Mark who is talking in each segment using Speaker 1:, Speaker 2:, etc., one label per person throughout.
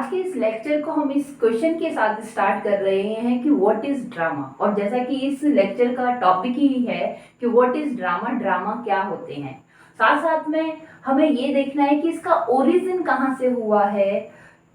Speaker 1: आज के इस लेक्चर को हम इस क्वेश्चन के साथ स्टार्ट कर रहे हैं कि व्हाट इज ड्रामा। और जैसा कि इस लेक्चर का टॉपिक ही है कि व्हाट इज ड्रामा, ड्रामा क्या होते हैं, साथ साथ में हमें ये देखना है कि इसका ओरिजिन कहाँ से हुआ है,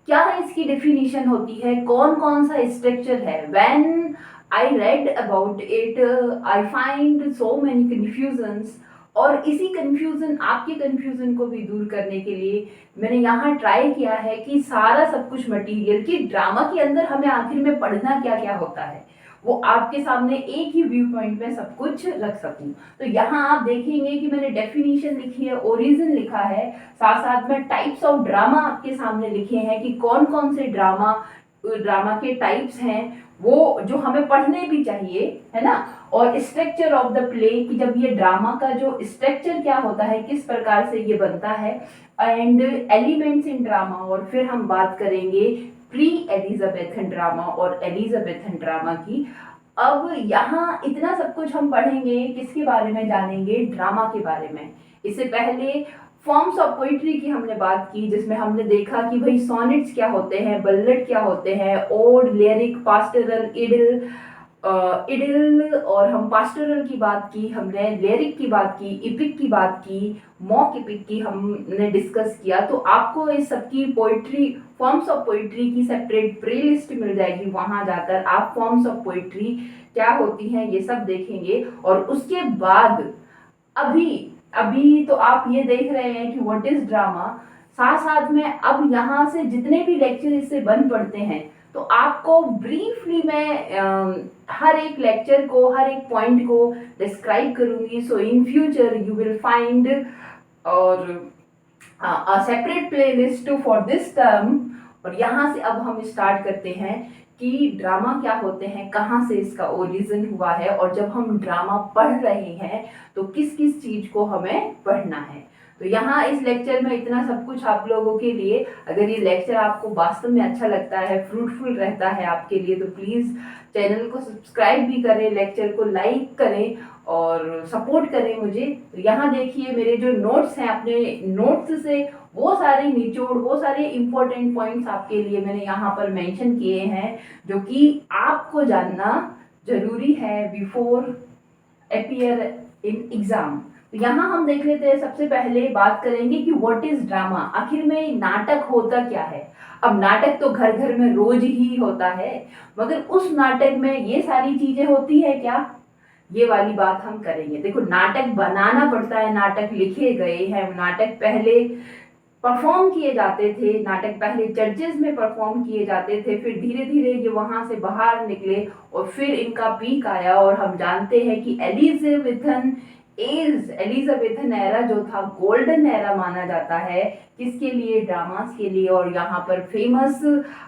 Speaker 1: क्या इसकी डेफिनेशन होती है, कौन कौन सा स्ट्रक्चर है। When I read about it I find so many confusions. और इसी कंफ्यूजन, आपके कंफ्यूजन को भी दूर करने के लिए मैंने यहाँ ट्राई किया है कि सारा सब कुछ मटेरियल कि ड्रामा के अंदर हमें आखिर में पढ़ना क्या क्या होता है वो आपके सामने एक ही व्यू पॉइंट में सब कुछ रख सकूं। तो यहाँ आप देखेंगे कि मैंने डेफिनेशन लिखी है, ओरिजिन लिखा है, साथ साथ में टाइप्स ऑफ ड्रामा आपके सामने लिखे हैं कि कौन कौन से ड्रामा के टाइप्स हैं वो जो हमें पढ़ने भी चाहिए, है ना। और स्ट्रक्चर ऑफ द प्ले कि जब ये ड्रामा का जो स्ट्रक्चर क्या होता है, किस प्रकार से ये बनता है, एंड एलिमेंट्स इन ड्रामा। और फिर हम बात करेंगे प्री एलिजाबेथन ड्रामा और एलिजाबेथन ड्रामा की। अब यहाँ इतना सब कुछ हम पढ़ेंगे, किसके बारे में जानेंगे, ड्रामा के बारे में। इससे पहले फॉर्म्स ऑफ पोइट्री की हमने बात की, जिसमें हमने देखा कि भाई सोनेट्स क्या होते हैं, बल्लेट क्या होते हैं, ओड, लिरिक, पास्टरल, इडिल, और हम पास्टरल की बात की, हमने लिरिक की बात की, इपिक की बात की, मॉक इपिक की हमने डिस्कस किया। तो आपको इस सब की पोइट्री, फॉर्म्स ऑफ पोइट्री की सेपरेट प्ले लिस्ट मिल जाएगी, वहां जाकर आप फॉर्म्स ऑफ पोइट्री क्या होती हैं ये सब देखेंगे। और उसके बाद अभी तो आप ये देख रहे हैं कि व्हाट इज ड्रामा, साथ साथ में अब यहाँ से जितने भी लेक्चर इससे बन पड़ते हैं तो आपको ब्रीफली मैं हर एक लेक्चर को, हर एक पॉइंट को डिस्क्राइब करूंगी। So in future you will find or separate playlist for this term. और यहाँ से अब हम स्टार्ट करते हैं कि ड्रामा क्या होते हैं, कहाँ से इसका ओरिजिन हुआ है, और जब हम ड्रामा पढ़ रहे हैं तो किस किस चीज को हमें पढ़ना है। तो यहाँ इस लेक्चर में इतना सब कुछ आप लोगों के लिए। अगर ये लेक्चर आपको वास्तव में अच्छा लगता है, फ्रूटफुल रहता है आपके लिए, तो प्लीज़ चैनल को सब्सक्राइब भी करें, लेक्चर को लाइक करें और सपोर्ट करें मुझे। तो यहाँ देखिए मेरे जो नोट्स हैं, अपने नोट्स से वो सारे निचोड़, वो सारे इंपॉर्टेंट पॉइंट्स आपके लिए मैंने यहाँ पर मेंशन किए हैं, जो कि आपको जानना जरूरी है बिफोर अपीयर इन एग्जाम। तो यहाँ हम देख लेते हैं, सबसे पहले बात करेंगे कि व्हाट इज ड्रामा, आखिर में नाटक होता क्या है। अब नाटक तो घर घर में रोज ही होता है, मगर उस नाटक में ये सारी चीजें होती है क्या, ये वाली बात हम करेंगे। देखो, नाटक बनाना पड़ता है, नाटक लिखे गए हैं, नाटक पहले परफॉर्म किए जाते थे, नाटक पहले चर्चेज में परफॉर्म किए जाते थे, फिर धीरे धीरे ये वहां से बाहर निकले और फिर इनका पीक आया। और हम जानते हैं कि एलिजाबेथन एरा जो था गोल्डन एरा माना जाता है, किसके लिए, ड्रामास के लिए। और यहाँ पर फेमस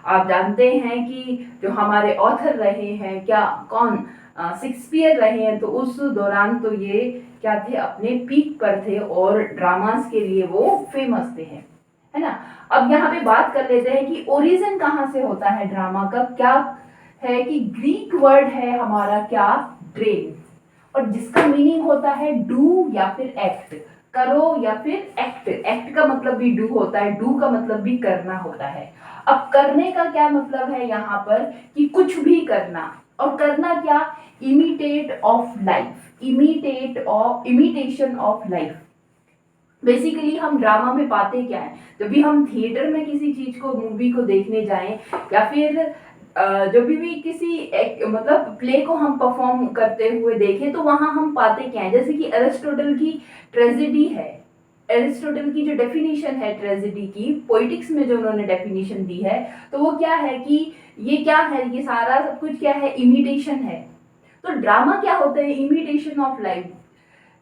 Speaker 1: आप जानते हैं कि जो हमारे ऑथर रहे हैं, क्या, कौन, शेक्सपियर रहे हैं। तो उस दौरान तो ये क्या थे, अपने पीक पर थे और ड्रामास के लिए वो फेमस थे, है ना। अब यहाँ पे बात कर लेते हैं कि ओरिजिन कहाँ से होता है ड्रामा का। क्या है कि ग्रीक वर्ड है हमारा क्या, ड्रेन, और जिसका मीनिंग होता है डू या फिर एक्ट, करो या फिर एक्ट। एक्ट का मतलब भी डू होता है, डू का मतलब भी करना होता है। अब करने का क्या मतलब है यहाँ पर कि कुछ भी करना, और करना क्या, imitate of life, imitation of life. Basically हम ड्रामा में पाते क्या है, जब भी हम थिएटर में किसी चीज को, मूवी को देखने जाएं, या फिर जब भी किसी मतलब प्ले को हम परफॉर्म करते हुए देखें, तो वहां हम पाते क्या है, जैसे कि एरिस्टोटल की ट्रेजेडी है, एरिस्टोटल की जो डेफिनेशन है ट्रेजेडी की, पोइटिक्स में जो उन्होंने डेफिनेशन दी है, तो वो क्या है कि ये क्या है, ये सारा सब कुछ क्या है, इमिटेशन है। तो ड्रामा क्या होता है, imitation of life.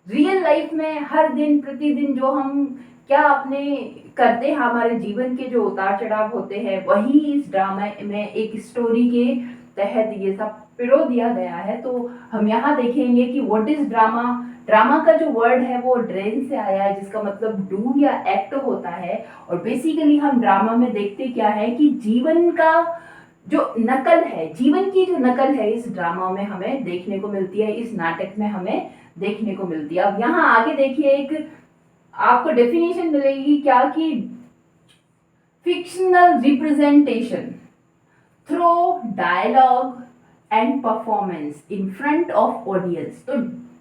Speaker 1: Real life में हर दिन प्रतिदिन जो हम क्या अपने करते हैं, हमारे जीवन के जो उतार चढ़ाव होते हैं, वही इस ड्रामा में एक स्टोरी के तहत ये सब पिरो दिया गया है। तो हम यहाँ देखेंगे कि व्हाट इज ड्रामा। ड्रामा का जो वर्ड है वो ड्रेन से आया है, जिसका मतलब डू या एक्ट होता है। और बेसिकली हम ड्रामा में देखते क्या है कि जीवन का जो नकल है, जीवन की जो नकल है इस ड्रामा में हमें देखने को मिलती है, इस नाटक में हमें देखने को मिलती है। अब यहाँ आगे देखिए, एक आपको डेफिनेशन मिलेगी क्या कि fictional representation through dialogue and performance in front of audience. तो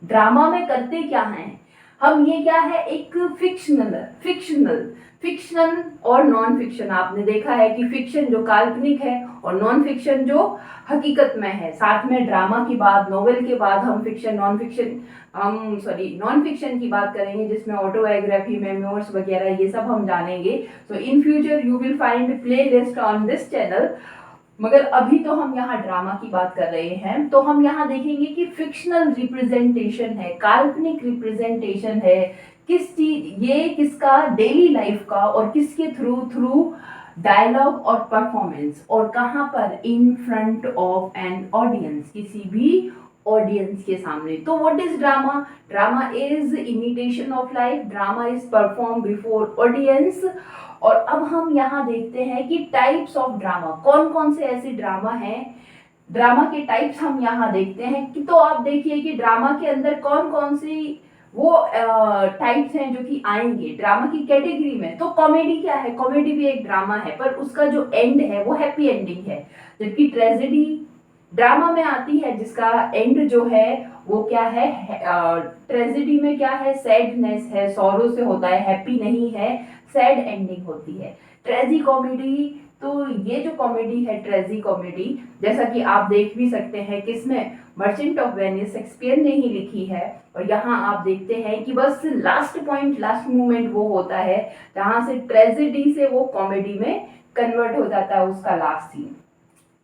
Speaker 1: ड्रामा में करते क्या हैं हम, ये क्या है, एक फिक्शनल और नॉन फिक्शन। आपने देखा है कि फिक्शन जो काल्पनिक है और नॉन फिक्शन जो हकीकत में है। साथ में ड्रामा की बात, नोवेल के बाद हम नॉन फिक्शन की बात करेंगे, जिसमें ऑटोबायोग्राफी, मेमोइर्स वगैरह ये सब हम जानेंगे। So in future you will find playlist on this channel. मगर अभी तो हम यहाँ ड्रामा की बात कर रहे हैं। तो हम यहाँ देखेंगे कि फिक्शनल रिप्रेजेंटेशन है, काल्पनिक रिप्रेजेंटेशन है, किस चीज, ये किसका, डेली लाइफ का, और किसके थ्रू डायलॉग और परफॉर्मेंस, और कहाँ पर, in front of an audience, किसी भी ऑडियंस के सामने। तो what is drama? Drama is imitation of life, drama is perform before audience. और अब हम यहाँ देखते हैं कि टाइप्स ऑफ ड्रामा, कौन कौन से ऐसे ड्रामा हैं, ड्रामा के टाइप्स हम यहाँ देखते हैं कि। तो आप देखिए कि ड्रामा के अंदर कौन कौन सी वो टाइप्स हैं जो कि आएंगे ड्रामा की कैटेगरी में। तो कॉमेडी क्या है? कॉमेडी भी एक ड्रामा है, पर उसका जो एंड है वो हैप्पी एंडिंग है। जबकि ट्रेजेडी ड्रामा में आती है जिसका एंड जो है वो क्या है, ट्रेजेडी में क्या है, सैडनेस है, सॉरो से होता है, हैप्पी नहीं है, सैड एंडिंग होती है। ट्रेजी कॉमेडी, तो ये जो कॉमेडी है ट्रेजी कॉमेडी, जैसा कि आप देख भी सकते हैं किसमें, मर्चेंट ऑफ वेनिस, शेक्सपियर ने ही लिखी है। और यहाँ आप देखते हैं कि बस लास्ट पॉइंट, लास्ट मोमेंट वो होता है जहाँ से ट्रेजेडी से वो कॉमेडी में कन्वर्ट हो जाता है उसका लास्ट सीन।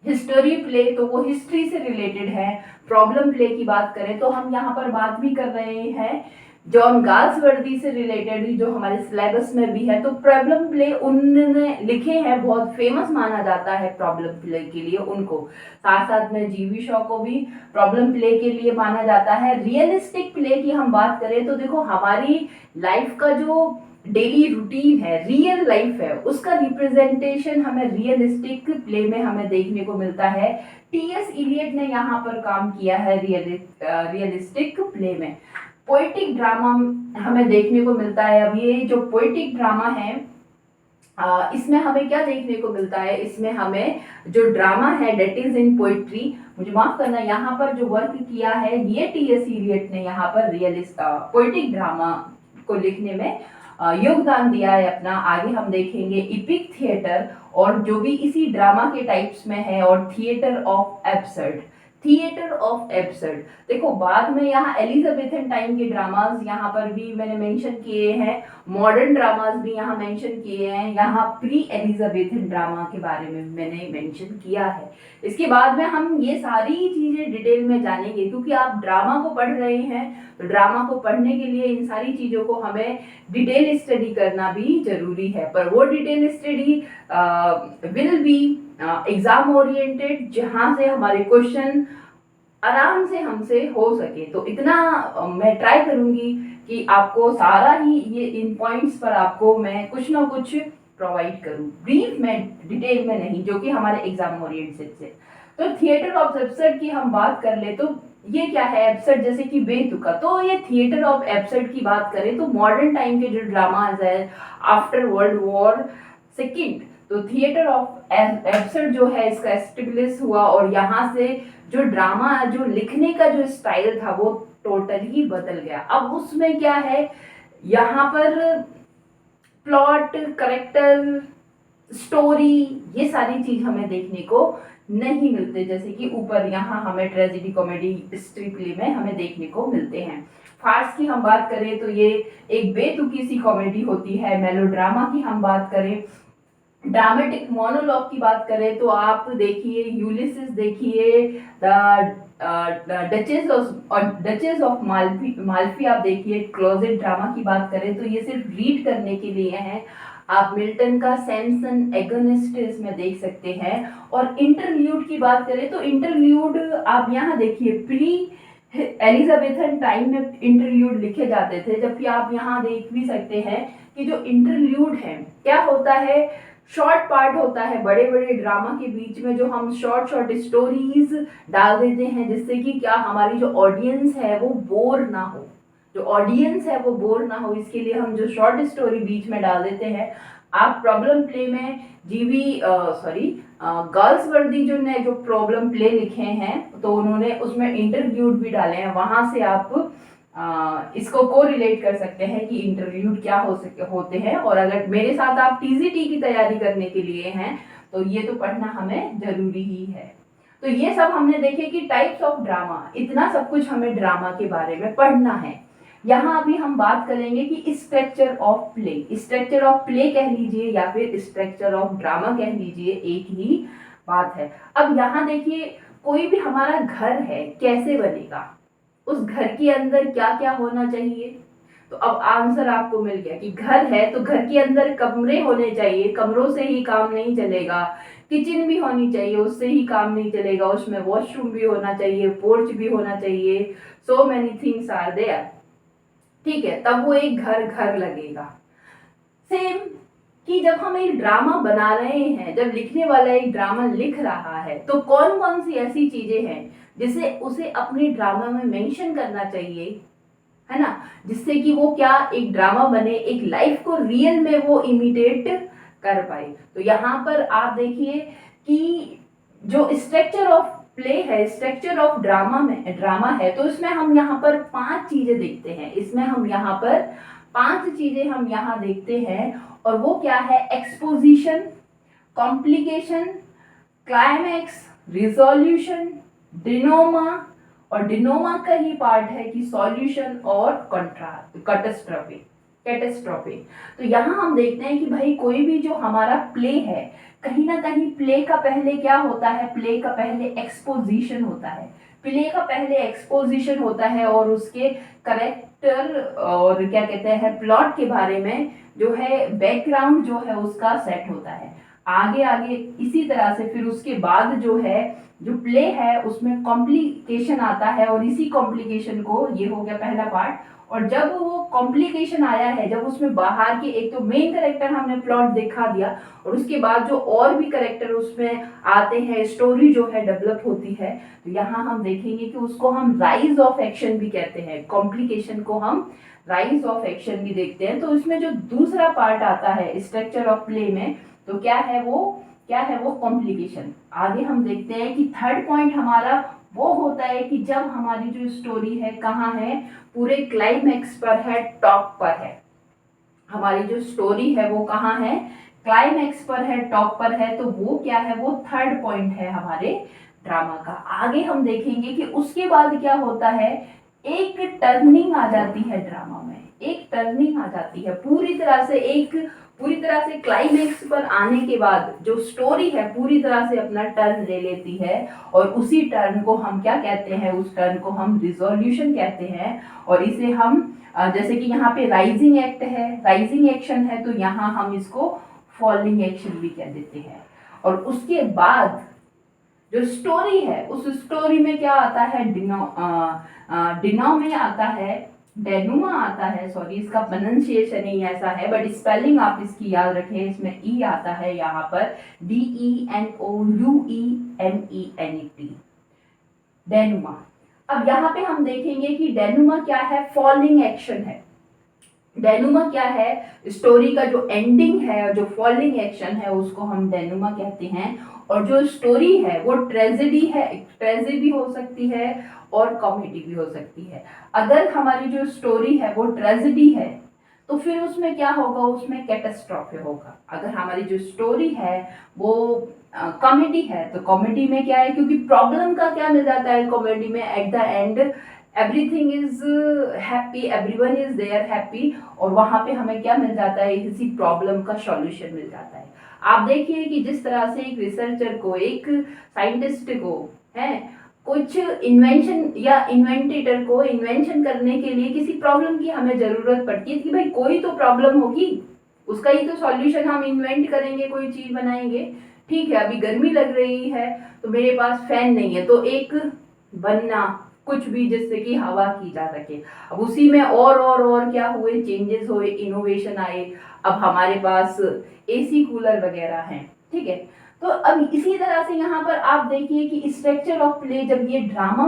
Speaker 1: हिस्टोरी प्ले, तो वो हिस्ट्री से रिलेटेड है। प्रॉब्लम प्ले की बात करें तो हम यहाँ पर बात भी कर रहे हैं जॉन गाल्सवर्दी से रिलेटेड, जो हमारे सिलेबस में भी है। तो प्रॉब्लम प्ले उन्होंने लिखे हैं, बहुत फेमस माना जाता है प्रॉब्लम प्ले के लिए उनको। साथ साथ में जीवी शॉ को भी प्रॉब्लम प्ले के लिए माना जाता है। रियलिस्टिक प्ले की हम बात करें तो देखो, हमारी लाइफ का जो डेली रूटीन है, रियल लाइफ है, उसका रिप्रेजेंटेशन हमें रियलिस्टिक प्ले में हमें देखने को मिलता है। टीएस इलियट ने यहाँ पर काम किया है रियलिस्टिक प्ले में। पोएटिक ड्रामा हमें देखने को मिलता है। अब ये जो पोएटिक ड्रामा है, इसमें हमें क्या देखने को मिलता है, इसमें हमें जो ड्रामा है डेट इज इन पोइट्री, मुझे माफ करना, यहाँ पर जो वर्क किया है ये टीएस इलियट ने यहाँ पर पोएटिक ड्रामा को लिखने में योगदान दिया है अपना। आगे हम देखेंगे इपिक थिएटर, और जो भी इसी ड्रामा के टाइप्स में है, और theatre of absurd. Theatre of absurd, देखो बाद में यहाँ एलिजाबेथन टाइम के ड्रामास यहाँ पर भी मैंने मेंशन किए हैं, मॉडर्न ड्रामास भी यहाँ मेंशन किए हैं, यहाँ प्री एलिजाबेथन ड्रामा के बारे में मैंने मेंशन किया है। इसके बाद में हम ये सारी चीजें डिटेल में जानेंगे, क्योंकि आप ड्रामा को पढ़ रहे हैं तो ड्रामा को पढ़ने के लिए इन सारी चीजों को हमें डिटेल स्टडी करना भी जरूरी है। पर वो detail study will be exam oriented, जहां से हमारे क्वेश्चन आराम से हमसे हो सके। तो इतना मैं ट्राई करूंगी कि आपको सारा ही ये इन पॉइंट्स पर आपको मैं कुछ ना कुछ प्रोवाइड करूं, ब्रीफ में, डिटेल में नहीं, जो कि हमारे एग्जाम ओरिएंटेड से। तो थिएटर ऑफ एब्सर्ड की हम बात कर ले तो ये क्या है, एब्सर्ड जैसे कि बेतुका। तो ये थिएटर ऑफ एब्सर्ड की बात करें तो मॉडर्न टाइम के जो ड्रामाज है आफ्टर वर्ल्ड वॉर सेकेंड, तो थिएटर ऑफ एब्सर्ड जो है इसका एस्टेब्लिश हुआ, और यहाँ से जो ड्रामा, जो लिखने का जो स्टाइल था वो टोटल ही बदल गया। अब उसमें क्या है, यहाँ पर प्लॉट, करेक्टर, स्टोरी, ये सारी चीज हमें देखने को नहीं मिलते, जैसे कि ऊपर यहाँ हमें ट्रेजेडी, कॉमेडी, हिस्ट्री प्ले में हमें देखने को मिलते हैं। फार्स की हम बात करें तो ये एक बेतुकी सी कॉमेडी होती है। मेलोड्रामा की हम बात करें, ड्रामेटिक मोनोलॉग की बात करें तो आप देखिए यूलिसिस, देखिए डचेस ऑफ माल्फी आप देखिए। क्लोजेट ड्रामा की बात करें तो ये सिर्फ रीड करने के लिए है। आप मिल्टन का सैमसन एगोनिस्ट इसमें देख सकते हैं। और इंटरल्यूड की बात करें तो इंटरल्यूड आप यहाँ देखिए, प्री एलिजाबेथन टाइम में इंटरल्यूड लिखे जाते थे, जबकि आप यहाँ देख भी सकते हैं कि जो इंटरल्यूड है क्या होता है, शॉर्ट पार्ट होता है बड़े बड़े ड्रामा के बीच में, जो हम शॉर्ट शॉर्ट स्टोरीज डाल देते हैं, जिससे कि क्या हमारी जो ऑडियंस है वो बोर ना हो, जो ऑडियंस है वो बोर ना हो, इसके लिए हम जो शॉर्ट स्टोरी बीच में डाल देते हैं। आप प्रॉब्लम प्ले में गर्ल्स वर्दी जो ने जो प्रॉब्लम प्ले लिखे हैं तो उन्होंने उसमें इंटरव्यूड भी डाले हैं, वहां से आप इसको को रिलेट कर सकते हैं कि इंटरव्यूड क्या होते हैं। और अगर मेरे साथ आप टीजीटी की तैयारी करने के लिए हैं तो ये तो पढ़ना हमें जरूरी ही है। तो ये सब हमने देखे कि टाइप्स ऑफ ड्रामा, इतना सब कुछ हमें ड्रामा के बारे में पढ़ना है। यहाँ अभी हम बात करेंगे कि structure of play, structure of play कह लीजिए या फिर स्ट्रक्चर ऑफ ड्रामा कह लीजिए, एक ही बात है। अब यहाँ देखिए, कोई भी हमारा घर है कैसे बनेगा, उस घर के अंदर क्या क्या होना चाहिए। तो अब आंसर आपको मिल गया कि घर है तो घर के अंदर कमरे होने चाहिए, कमरों से ही काम नहीं चलेगा। किचन भी होनी चाहिए, उससे ही काम नहीं चलेगा, उसमें वॉशरूम भी होना चाहिए, पोर्च भी होना चाहिए। So many things are there, ठीक है, तब वो एक घर घर लगेगा। सेम कि जब हम एक ड्रामा बना रहे हैं, जब लिखने वाला एक ड्रामा लिख रहा है तो कौन कौन सी ऐसी चीजें हैं जिसे उसे अपने ड्रामा में मेंशन करना चाहिए, है ना, जिससे कि वो क्या एक ड्रामा बने, एक लाइफ को रियल में वो इमिटेट कर पाए। तो यहाँ पर आप देखिए कि जो स्ट्रक्चर ऑफ प्ले है, स्ट्रक्चर ऑफ ड्रामा है, तो इसमें हम यहाँ पर 5 चीजें देखते हैं। इसमें हम यहाँ पर 5 चीजें हम यहाँ देखते हैं, और वो क्या है, एक्सपोजिशन, कॉम्प्लिकेशन, क्लाइमैक्स, रिजोल्यूशन, डिनोमा, और डिनोमा का ही पार्ट है कि सॉल्यूशन और कैटेस्ट्रॉफी। तो यहाँ हम देखते हैं कि भाई कोई भी जो हमारा प्ले है, कहीं ना कहीं प्ले का पहले क्या होता है, प्ले का पहले एक्सपोजिशन होता है, प्ले का पहले एक्सपोजिशन होता है, और उसके करेक्टर और क्या कहते हैं प्लॉट के बारे में जो है बैकग्राउंड जो है उसका सेट होता है। आगे आगे इसी तरह से फिर उसके बाद जो है जो प्ले है उसमें कॉम्प्लिकेशन आता है, और इसी कॉम्प्लिकेशन को, ये हो गया पहला पार्ट। और जब वो कॉम्प्लिकेशन आया है, जब उसमें बाहर के एक तो मेन कैरेक्टर हमने प्लॉट दिखा दिया, और उसके बाद जो और भी कैरेक्टर उसमें आते हैं, स्टोरी जो है डेवलप होती है, तो यहाँ हम देखेंगे कि उसको हम राइज ऑफ एक्शन भी कहते हैं, कॉम्प्लिकेशन को हम राइज ऑफ एक्शन भी देखते हैं। तो इसमें जो दूसरा पार्ट आता है स्ट्रक्चर ऑफ प्ले में, तो क्या है वो कॉम्प्लिकेशन। आगे हम देखते हैं कि थर्ड पॉइंट हमारा वो होता है कि जब हमारी जो स्टोरी है कहाँ है, पूरे क्लाइमैक्स पर है, टॉप पर है, हमारी जो स्टोरी है वो कहाँ है, क्लाइमैक्स पर है, टॉप पर है। तो वो क्या है, वो थर्ड पॉइंट है हमारे ड्रामा का। आगे हम देखेंगे कि उसके बाद क्या होता है, एक टर्निंग आ जाती है ड्रामा में, एक टर्निंग आ जाती है पूरी तरह से क्लाइमैक्स पर आने के बाद जो स्टोरी है पूरी तरह से अपना टर्न ले लेती है, और उसी टर्न को हम क्या कहते हैं, उस टर्न को हम रिजोल्यूशन कहते हैं। और इसे हम जैसे कि यहाँ पे राइजिंग एक्शन है, तो यहाँ हम इसको फॉलिंग एक्शन भी कह देते हैं। और उसके बाद जो स्टोरी है, उस स्टोरी में क्या आता है, डिनो में आता है, डेनुमा आता है, सॉरी इसका प्रोनाउंसिएशन ही ऐसा है, बट स्पेलिंग आप इसकी याद रखें, इसमें ई आता है यहाँ पर, DENOUEMENET, डेनुमा। अब यहाँ पे हम देखेंगे कि डेनुमा क्या है, फॉलिंग एक्शन है। डेनुमा क्या है, स्टोरी का जो एंडिंग है, जो फॉलिंग एक्शन है, उसको हम डेनुमा कहते हैं। और जो स्टोरी है वो ट्रेजेडी हो सकती है और कॉमेडी भी हो सकती है। अगर हमारी जो स्टोरी है वो ट्रेजेडी है तो फिर उसमें क्या होगा, उसमें कैटास्ट्रॉफी होगा। अगर हमारी जो स्टोरी है वो कॉमेडी है तो कॉमेडी में क्या है, क्योंकि प्रॉब्लम का क्या मिल जाता है कॉमेडी में, at the end everything is happy, everyone is there happy, और वहां पे हमें क्या मिल जाता है, इसी प्रॉब्लम का सॉल्यूशन मिल जाता है। आप देखिए कि जिस तरह से एक रिसर्चर को, एक साइंटिस्ट को है कुछ इन्वेंशन या इन्वेंटेटर को इन्वेंशन करने के लिए किसी प्रॉब्लम की हमें जरूरत पड़ती है कि भाई कोई तो प्रॉब्लम होगी, उसका ही तो सॉल्यूशन हम इन्वेंट करेंगे, कोई चीज बनाएंगे। ठीक है, अभी गर्मी लग रही है तो मेरे पास फैन नहीं है, तो एक बनना कुछ भी जिससे कि हवा की जा सके। अब उसी में और क्या हुए, चेंजेस हुए, इनोवेशन आए, अब हमारे पास एसी कूलर वगैरह हैं। ठीक है, तो अब इसी तरह से यहाँ पर आप देखिए कि स्ट्रक्चर ऑफ प्ले, जब ये ड्रामा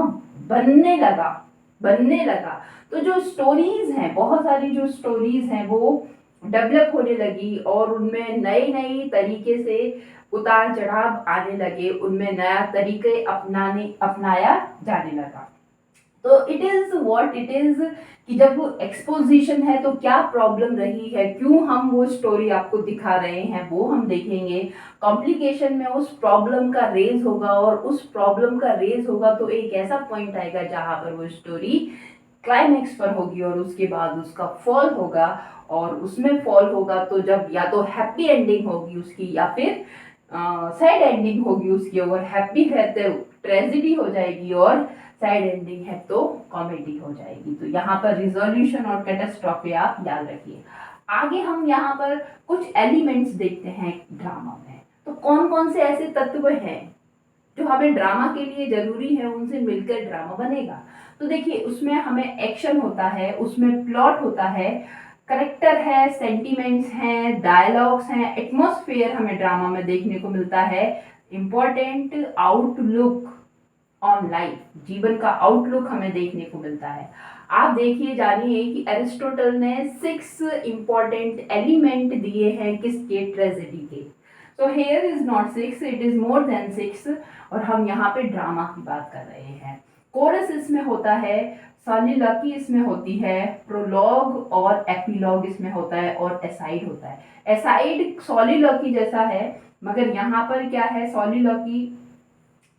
Speaker 1: बनने लगा तो जो स्टोरीज हैं, बहुत सारी जो स्टोरीज हैं वो डेवलप होने लगी और उनमें नए नए तरीके से उतार चढ़ाव आने लगे, उनमें नया तरीके अपनाया जाने लगा। तो it is what it is कि जब एक्सपोजिशन है तो क्या प्रॉब्लम रही है, क्यों हम वो स्टोरी आपको दिखा रहे हैं वो हम देखेंगे। कॉम्प्लिकेशन में उस प्रॉब्लम का रेज होगा और उस प्रॉब्लम का रेज होगा तो एक ऐसा पॉइंट आएगा जहां पर वो स्टोरी क्लाइमेक्स पर होगी और उसके बाद उसका फॉल होगा। और उसमें फॉल होगा तो जब या तो हैप्पी एंडिंग होगी उसकी या फिर सैड एंडिंग होगी उसकी। और हैप्पी है तो ट्रेजिडी हो जाएगी और सैड एंडिंग है तो कॉमेडी हो जाएगी। तो यहाँ पर रिजोल्यूशन और कैटास्ट्रॉफी आप याद रखिए। आगे हम यहाँ पर कुछ एलिमेंट्स देखते हैं ड्रामा में। तो कौन कौन से ऐसे तत्व हैं जो हमें ड्रामा के लिए जरूरी है, उनसे मिलकर ड्रामा बनेगा। तो देखिए उसमें हमें एक्शन होता है, उसमें प्लॉट होता है, करेक्टर है, सेंटिमेंट्स हैं, डायलॉग्स हैं, एटमॉस्फेयर हमें ड्रामा में देखने को मिलता है। इंपॉर्टेंट आउटलुक ऑन लाइफ, जीवन का आउटलुक हमें देखने को मिलता है। आप देखिए जानिए कि एरिस्टोटल ने 6 इंपॉर्टेंट एलिमेंट दिए हैं किसके, ट्रेजेडी के। So here is not 6, it is more than 6। और हम यहाँ पे ड्रामा की बात कर रहे हैं। कोरस इसमें होता है, सॉलिलॉक्वी इसमें होती है, प्रोलॉग और एपिलॉग इसमें होता है और एसाइड होता है। एसाइड सॉलिलॉक्वी जैसा है मगर यहाँ पर क्या है, सॉलिलॉक्वी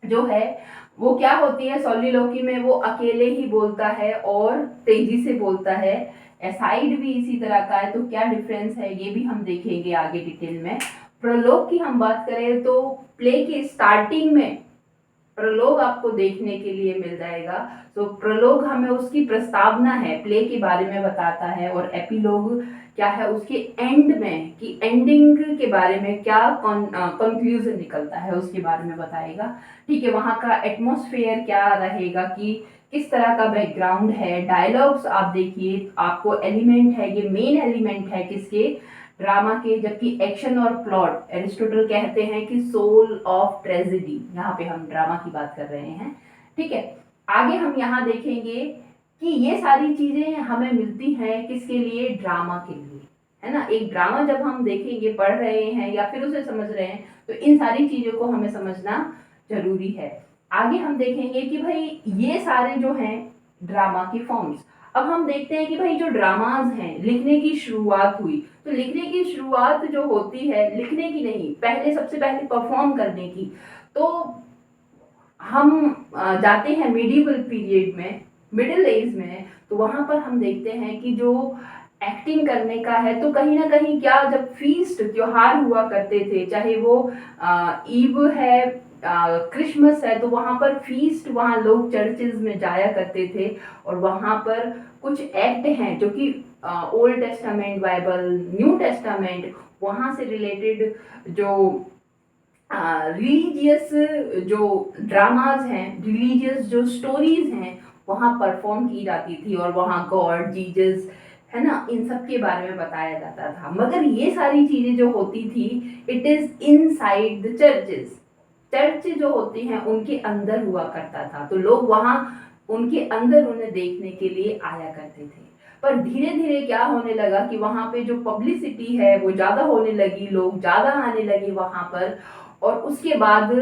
Speaker 1: जो है वो क्या होती है, सॉलिलॉक्वी में वो अकेले ही बोलता है और तेजी से बोलता है। एसाइड भी इसी तरह का है। तो क्या डिफरेंस है ये भी हम देखेंगे आगे डिटेल में। प्रोलोग की हम बात करें तो प्ले के स्टार्टिंग में प्रलोग आपको देखने के लिए मिल जाएगा। तो प्रलोग हमें उसकी प्रस्तावना है, प्ले के बारे में बताता है। और एपिलोग क्या है, उसके एंड में कि एंडिंग के बारे में क्या कंक्लूजन निकलता है उसके बारे में बताएगा। ठीक है, वहाँ का एटमॉस्फेयर क्या रहेगा कि किस तरह का बैकग्राउंड है। डायलॉग्स आप देखिए, आपको एलिमेंट है, ये मेन एलिमेंट है किसके, ड्रामा के। जबकि एक्शन और प्लॉट एरिस्टोटल कहते हैं कि सोल ऑफ ट्रेजेडी, यहाँ पे हम ड्रामा की बात कर रहे हैं। ठीक है, आगे हम यहाँ देखेंगे कि ये सारी चीजें हमें मिलती हैं किसके लिए, ड्रामा के लिए, है ना। एक ड्रामा जब हम देखेंगे, पढ़ रहे हैं या फिर उसे समझ रहे हैं तो इन सारी चीजों को हमें समझना जरूरी है। आगे हम देखेंगे कि भाई ये सारे जो हैं ड्रामा के फॉर्म्स। अब हम देखते हैं कि भाई जो ड्रामाज हैं, लिखने की शुरुआत हुई तो लिखने की शुरुआत जो होती है, लिखने की नहीं, पहले सबसे पहले परफॉर्म करने की। तो हम जाते हैं मिडिवल पीरियड में, मिडिल एज में। तो वहां पर हम देखते हैं कि जो एक्टिंग करने का है तो कहीं ना कहीं क्या, जब फीस्ट त्योहार हुआ करते थे, चाहे वो ईव है, क्रिसमस है, तो वहां पर फीस्ट, वहां लोग चर्चेज में जाया करते थे। और वहां पर कुछ एक्ट हैं जो कि old testament, Bible, new testament, वहां से रिलेटेड जो रिलीजियस जो ड्रामाज हैं, रिलीजियस जो स्टोरीज हैं, वहाँ परफॉर्म की जाती थी। और वहाँ गॉड, जीसस, है ना, इन सब के बारे में बताया जाता था। मगर ये सारी चीजें जो होती थी, it is inside the churches. Church जो होती हैं उनके अंदर हुआ करता था। तो लोग वहाँ उनके अंदर उन्हें देखने के लिए आया करते थे। पर धीरे धीरे क्या होने लगा कि वहाँ पे जो पब्लिसिटी है वो ज़्यादा होने लगी, लोग ज़्यादा आने लगे वहाँ पर। और उसके बाद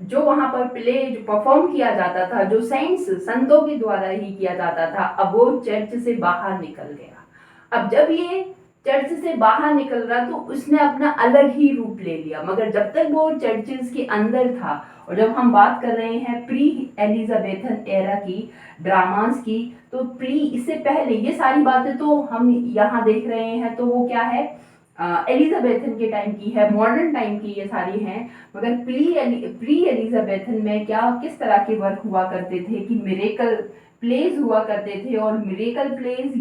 Speaker 1: जो वहाँ पर प्ले जो परफॉर्म किया जाता था, जो सेंट्स, संतों के द्वारा ही किया जाता था, अब वो चर्च से बाहर निकल गया। अब जब ये चर्च से बाहर निकल रहा तो उसने अपना अलग ही रूप ले लिया। मगर जब तक वो चर्चेस के अंदर था, और जब हम बात कर रहे हैं प्री एलिजाबेथन एरा की, ड्रामास की, तो प्री, इससे पहले ये सारी बातें तो हम यहाँ देख रहे हैं तो वो क्या है, एलिजाबेथन के टाइम की है, मॉडर्न टाइम की ये सारी हैं। मगर प्री एलिजाबेथन में क्या, किस तरह के वर्क हुआ करते थे कि मिरेकल प्लेज हुआ करते थे। और मिरेकल प्लेज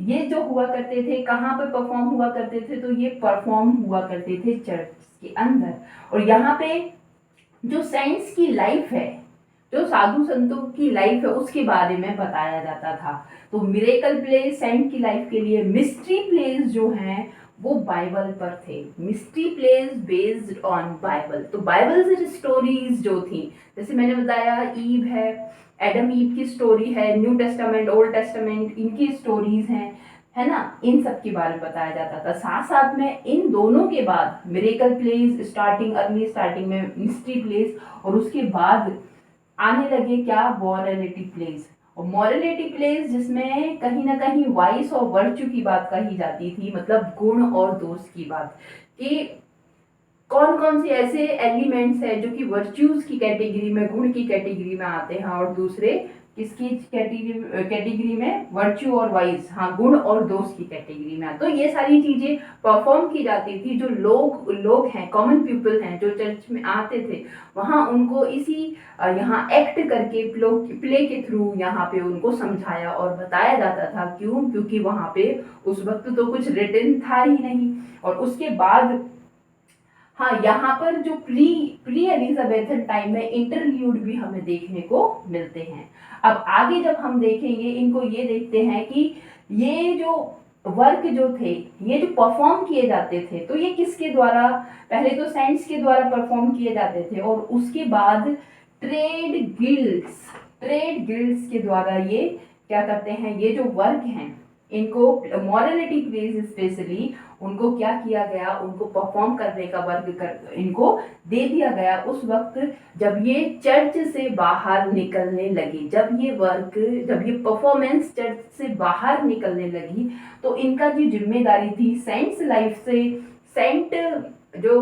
Speaker 1: ये जो हुआ करते थे कहाँ पर परफॉर्म हुआ करते थे, तो ये परफॉर्म हुआ करते थे चर्च के अंदर। और यहाँ पे जो सेंट्स की लाइफ है, जो साधु संतों की लाइफ है, उसके बारे में बताया जाता था। तो मिरेकल प्लेज सेंट की लाइफ के लिए, मिस्ट्री प्लेज जो हैं वो बाइबल पर थे। Mystery plays based on Bible. तो बाइबल से स्टोरीज जो थी, जैसे मैंने बताया ईव है, एडम ईव की स्टोरी है, न्यू टेस्टामेंट, ओल्ड टेस्टामेंट, इनकी स्टोरीज हैं। है ना, इन सब के बारे में बताया जाता था। साथ साथ में इन दोनों के बाद miracle place starting, early starting में मिस्ट्री प्लेस, और उसके बाद आने लगे क्या, मॉरलिटी प्लेस। और मॉरलिटी प्लेस जिसमें कहीं ना कहीं वाइस और वर्च्यू की बात कही जाती थी, मतलब गुण और दोष की बात, कि कौन कौन से ऐसे एलिमेंट्स है जो कि वर्च्यूज की कैटेगरी में, गुण की कैटेगरी में आते हैं, और दूसरे किसकी कैटेगरी में, वर्च्यू और वाइज, हाँ, गुण और दोष की कैटेगरी में। तो ये सारी चीजें परफॉर्म की जाती थी। जो लोग हैं, कॉमन पीपल हैं, जो चर्च में आते थे, वहाँ उनको इसी यहाँ एक्ट करके प्ले के थ्रू यहाँ पे उनको समझाया और बताया जाता था। क्यों? क्योंकि वहाँ पे उस वक्त तो कुछ रिटन था ही नहीं। और उसके बाद हाँ, यहाँ पर जो प्री एलिजाबेथन टाइम में इंटरल्यूड भी हमें देखने को मिलते हैं। अब आगे जब हम देखेंगे इनको, ये देखते हैं कि ये जो वर्क जो थे, ये जो परफॉर्म किए जाते थे, तो ये किसके द्वारा, पहले तो सेंट्स के द्वारा परफॉर्म किए जाते थे, और उसके बाद ट्रेड गिल्ड्स के द्वारा ये क्या करते हैं, ये जो वर्क हैं इनको, मॉरलिटी प्लेस स्पेशली, उनको क्या किया गया, उनको परफॉर्म करने का वर्क इनको दे दिया गया उस वक्त जब ये चर्च से बाहर निकलने लगी। जब ये परफॉर्मेंस चर्च से बाहर निकलने लगी, तो इनका जो जिम्मेदारी थी सेंट्स लाइफ से, सेंट जो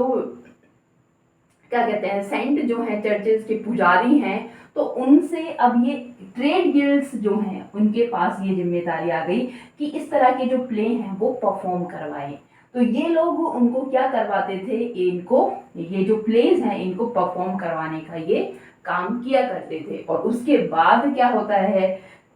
Speaker 1: क्या कहते हैं, सेंट जो है चर्चेस के पुजारी हैं, तो उनसे अब ये ट्रेड गिल्ड्स जो हैं उनके पास ये जिम्मेदारी आ गई कि इस तरह के जो प्ले हैं वो परफॉर्म करवाएं। तो ये लोग उनको क्या करवाते थे, इनको ये जो प्लेस हैं इनको परफॉर्म करवाने का ये काम किया करते थे। और उसके बाद क्या होता है,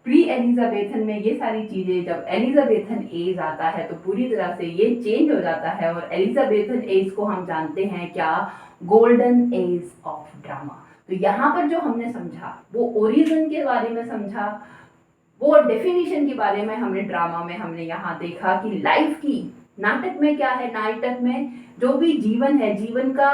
Speaker 1: प्री एलिजाबेथन में ये सारी चीजें, जब एलिजाबेथन एज आता है तो पूरी तरह से ये चेंज हो जाता है। और एलिजाबेथन एज को हम जानते हैं क्या, गोल्डन एज ऑफ ड्रामा। तो यहाँ पर जो हमने समझा वो ओरिजिन के बारे में समझा, वो डेफिनेशन के बारे में हमने ड्रामा में हमने यहाँ देखा कि लाइफ की, नाटक में क्या है, नाटक में जो भी जीवन है, जीवन का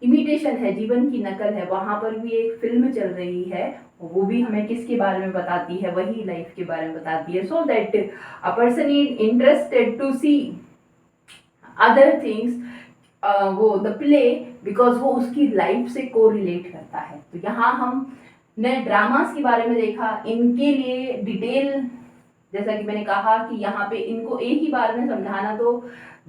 Speaker 1: इमिटेशन है, जीवन की नकल है। वहां पर भी एक फिल्म चल रही है, वो भी हमें किसके बारे में बताती है, वही लाइफ के बारे में बताती है। So that a person is interested to see other things, वो द प्ले, बिकॉज वो उसकी लाइफ से को रिलेट करता है। तो यहाँ हमने ड्रामास के बारे में देखा, इनके लिए डिटेल, जैसा कि मैंने कहा कि यहाँ पे इनको एक ही बार में समझाना तो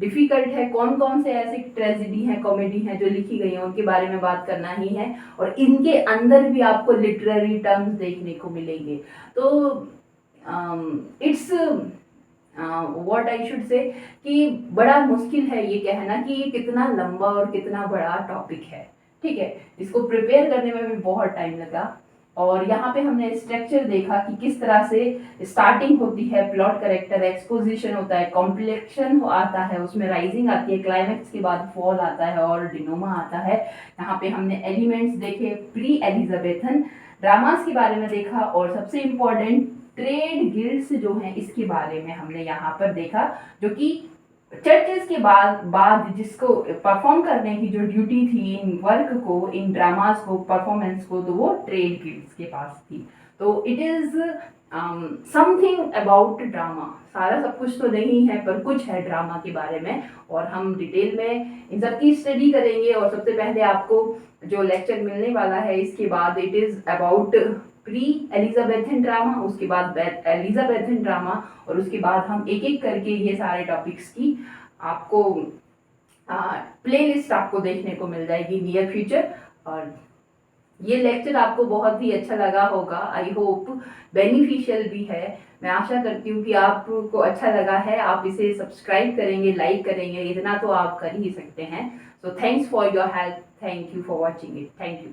Speaker 1: डिफिकल्ट है। कौन कौन से ऐसे ट्रेजेडी हैं, कॉमेडी हैं जो लिखी गई हैं, उनके बारे में बात करना ही है। और इनके अंदर भी आपको लिटरेरी टर्म्स देखने को मिलेंगे। तो it's what I should say कि बड़ा मुश्किल है ये कहना कि ये कितना लंबा और कितना बड़ा टॉपिक है। ठीक है, इसको प्रिपेयर करने में भी बहुत टाइम लगा। और यहाँ पे हमने स्ट्रक्चर देखा कि किस तरह से स्टार्टिंग होती है, प्लॉट कैरेक्टर, एक्सपोजिशन होता है, कॉम्प्लेक्शन आता है, उसमें राइजिंग आती है, क्लाइमेक्स के बाद फॉल आता है और डिनोमा आता है। यहाँ पे हमने एलिमेंट्स देखे, प्री एलिजाबेथन ड्रामास के बारे में देखा, और सबसे इम्पोर्टेंट ट्रेड गिल्ड्स जो हैं इसके बारे में हमने यहाँ पर देखा, जो कि चर्चेस के बाद जिसको परफॉर्म करने की जो ड्यूटी थी इन वर्क को, इन ड्रामास को, परफॉर्मेंस को, तो वो ट्रेड गिल्ड्स के पास थी। तो it is something about drama. सारा सब कुछ तो नहीं है पर कुछ है ड्रामा के बारे में, और हम डिटेल में इन सब की स्टडी करेंगे। और सबसे पहले आपको जो लेक्चर मिलने वाला है इसके बाद, it is about pre Elizabethan drama, उसके बाद एलिजाबेथन ड्रामा, और उसके बाद हम एक एक करके ये सारे टॉपिक्स की आपको प्लेलिस्ट आपको देखने को मिल जाएगी नियर फ्यूचर। और ये लेक्चर आपको बहुत ही अच्छा लगा होगा, आई होप बेनिफिशियल भी है। मैं आशा करती हूँ कि आपको अच्छा लगा है, आप इसे सब्सक्राइब करेंगे, लाइक करेंगे, इतना तो आप कर ही सकते हैं। So thanks for your help, thank you for watching it, thank you.